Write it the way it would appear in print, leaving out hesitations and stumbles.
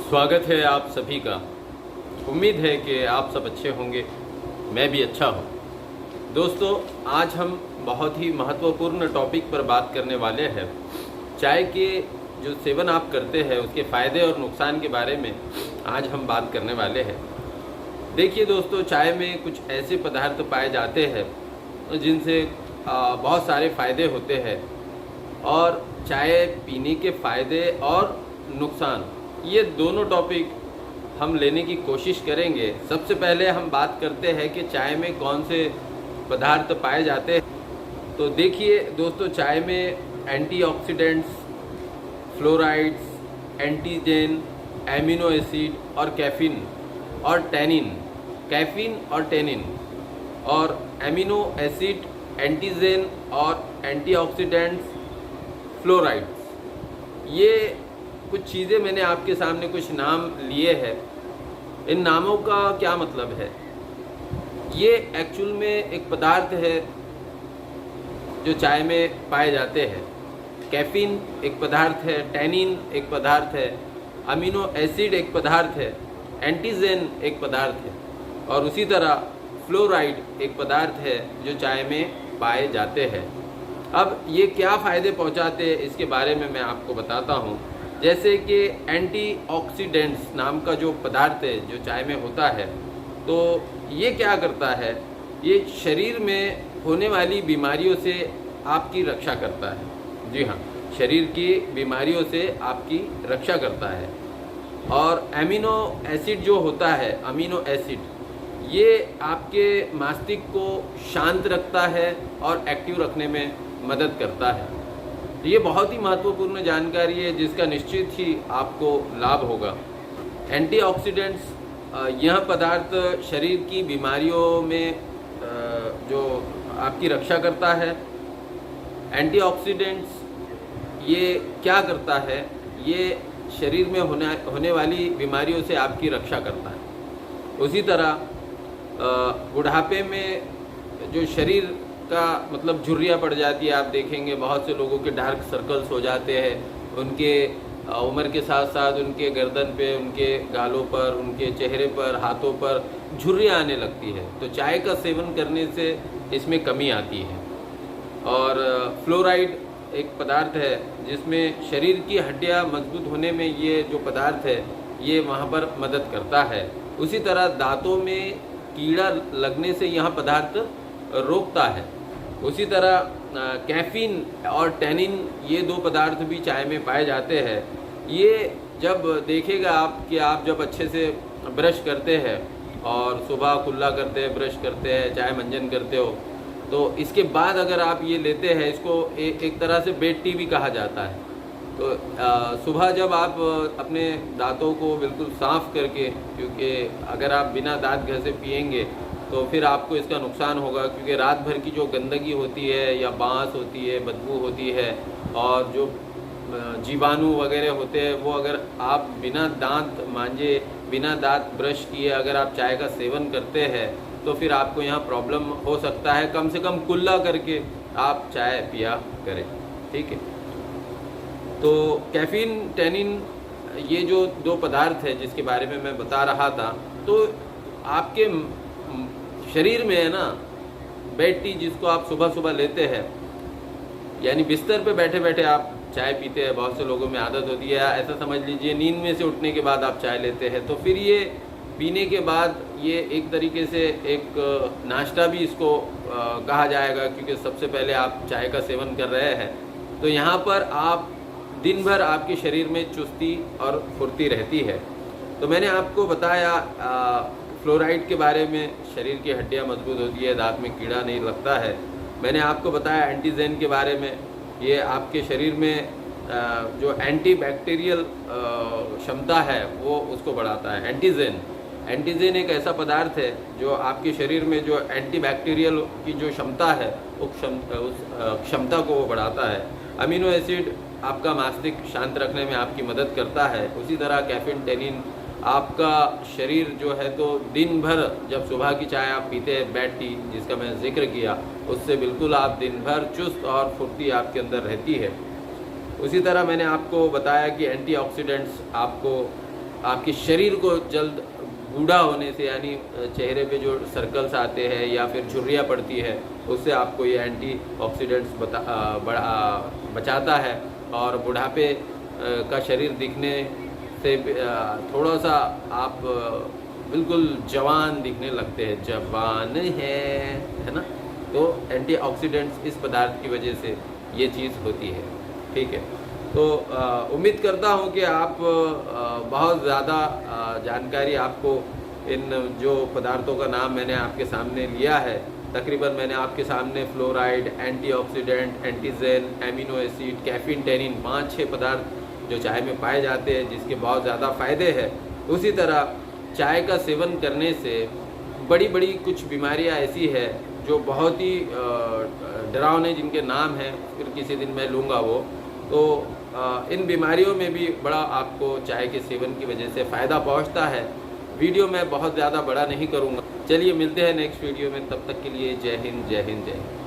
स्वागत है आप सभी का। उम्मीद है कि आप सब अच्छे होंगे, मैं भी अच्छा हूँ। दोस्तों, आज हम बहुत ही महत्वपूर्ण टॉपिक पर बात करने वाले हैं। चाय के जो सेवन आप करते हैं उसके फ़ायदे और नुकसान के बारे में आज हम बात करने वाले हैं। देखिए दोस्तों, चाय में कुछ ऐसे पदार्थ पाए जाते हैं जिनसे बहुत सारे फ़ायदे होते हैं, और चाय पीने के फ़ायदे और नुकसान, ये दोनों टॉपिक हम लेने की कोशिश करेंगे। सबसे पहले हम बात करते हैं कि चाय में कौन से पदार्थ पाए जाते हैं। तो देखिए दोस्तों, चाय में antioxidants, fluorides, antigen, amino acid और कैफीन और टैनिन, कैफीन और टैनिन और एमिनो एसिड, एंटीजेन और एंटीऑक्सीडेंट्स, फ्लोराइड्स, ये कुछ चीज़ें मैंने आपके सामने कुछ नाम लिए हैं। इन नामों का क्या मतलब है? ये एक्चुअल में एक पदार्थ है जो चाय में पाए जाते हैं। कैफीन एक पदार्थ है, टैनिन एक पदार्थ है, अमीनो एसिड एक पदार्थ है, एंटीजेन एक पदार्थ है, और उसी तरह फ्लोराइड एक पदार्थ है जो चाय में पाए जाते हैं। अब ये क्या फ़ायदे पहुंचाते हैं इसके बारे में मैं आपको बताता हूं। जैसे कि एंटीऑक्सीडेंट्स नाम का जो पदार्थ है जो चाय में होता है, तो ये क्या करता है? ये शरीर में होने वाली बीमारियों से आपकी रक्षा करता है। जी हाँ, शरीर की बीमारियों से आपकी रक्षा करता है। और एमिनो एसिड जो होता है, अमीनो एसिड, ये आपके मस्तिष्क को शांत रखता है और एक्टिव रखने में मदद करता है। ये बहुत ही महत्वपूर्ण जानकारी है जिसका निश्चित ही आपको लाभ होगा। एंटीऑक्सीडेंट्स, यह पदार्थ शरीर की बीमारियों में जो आपकी रक्षा करता है। एंटीऑक्सीडेंट्स ये क्या करता है? ये शरीर में होने वाली बीमारियों से आपकी रक्षा करता है। उसी तरह बुढ़ापे में जो शरीर का मतलब झुर्रियाँ पड़ जाती है, आप देखेंगे बहुत से लोगों के डार्क सर्कल्स हो जाते हैं। उनके उम्र के साथ साथ उनके गर्दन पे, उनके गालों पर, उनके चेहरे पर, हाथों पर झुर्रियाँ आने लगती है। तो चाय का सेवन करने से इसमें कमी आती है। और फ्लोराइड एक पदार्थ है जिसमें शरीर की हड्डियाँ मजबूत होने में ये जो पदार्थ है ये वहाँ पर मदद करता है। उसी तरह दांतों में कीड़ा लगने से यह पदार्थ रोकता है। उसी तरह कैफीन और टैनिन, ये दो पदार्थ भी चाय में पाए जाते हैं। ये जब देखेगा आप कि आप जब अच्छे से ब्रश करते हैं और सुबह कुल्ला करते हैं, ब्रश करते हैं, चाय मंजन करते हो, तो इसके बाद अगर आप ये लेते हैं, इसको एक तरह से बेड टी भी कहा जाता है। तो सुबह जब आप अपने दांतों को बिल्कुल साफ़ करके, क्योंकि अगर आप बिना दांत घसे पिएंगे तो फिर आपको इसका नुकसान होगा, क्योंकि रात भर की जो गंदगी होती है या बांस होती है, बदबू होती है, और जो जीवाणु वगैरह होते हैं, वो अगर आप बिना दांत मांजे, बिना दांत ब्रश किए अगर आप चाय का सेवन करते हैं तो फिर आपको यहाँ प्रॉब्लम हो सकता है। कम से कम कुल्ला करके आप चाय पिया करें, ठीक है। तो कैफीन, टैनिन, ये जो दो पदार्थ है जिसके बारे में मैं बता रहा था, तो आपके शरीर में है ना, बेड टी जिसको आप सुबह सुबह लेते हैं, यानी बिस्तर पे बैठे बैठे आप चाय पीते हैं। बहुत से लोगों में आदत होती है, ऐसा समझ लीजिए नींद में से उठने के बाद आप चाय लेते हैं, तो फिर ये पीने के बाद ये एक तरीके से एक नाश्ता भी इसको कहा जाएगा, क्योंकि सबसे पहले आप चाय का सेवन कर रहे हैं। तो यहाँ पर आप दिन भर आपके शरीर में चुस्ती और फुर्ती रहती है। तो मैंने आपको बताया फ्लोराइड के बारे में, शरीर की हड्डियाँ मजबूत होती है, दांत में कीड़ा नहीं लगता है। मैंने आपको बताया एंटीजेन के बारे में, ये आपके शरीर में जो एंटीबैक्टीरियल क्षमता है वो उसको बढ़ाता है। एंटीजेन एक ऐसा पदार्थ है जो आपके शरीर में जो एंटीबैक्टीरियल की जो क्षमता है उस क्षमता को वो बढ़ाता है। अमीनो एसिड आपका मस्तिष्क शांत रखने में आपकी मदद करता है। उसी तरह कैफीन, टैनिन आपका शरीर जो है, तो दिन भर जब सुबह की चाय आप पीते हैं, बेड टी जिसका मैंने जिक्र किया, उससे बिल्कुल आप दिन भर चुस्त और फुर्ती आपके अंदर रहती है। उसी तरह मैंने आपको बताया कि एंटीऑक्सीडेंट्स आपको आपके शरीर को जल्द बूढ़ा होने से, यानी चेहरे पे जो सर्कल्स आते हैं या फिर झुर्रियाँ पड़ती है, उससे आपको ये एंटीऑक्सीडेंट्स बचाता है और बुढ़ापे का शरीर दिखने से थोड़ा सा आप बिल्कुल जवान दिखने लगते हैं, जवान है ना। तो एंटीऑक्सीडेंट्स इस पदार्थ की वजह से ये चीज़ होती है, ठीक है। तो उम्मीद करता हूँ कि आप बहुत ज़्यादा जानकारी आपको इन जो पदार्थों का नाम मैंने आपके सामने लिया है, तकरीबन मैंने आपके सामने fluoride, antioxidant, antigen, amino acid, caffeine, tannin, 5-6 पदार्थ जो चाय में पाए जाते हैं, जिसके बहुत ज़्यादा फ़ायदे हैं। उसी तरह चाय का सेवन करने से बड़ी बड़ी कुछ बीमारियां ऐसी है जो बहुत ही डरावने, जिनके नाम हैं, फिर किसी दिन मैं लूँगा वो। तो इन बीमारियों में भी बड़ा आपको चाय के सेवन की वजह से फ़ायदा पहुंचता है। वीडियो मैं बहुत ज़्यादा बड़ा नहीं करूँगा। चलिए मिलते हैं नेक्स्ट वीडियो में, तब तक के लिए जय हिंद, जय हिंद, जय हिंद।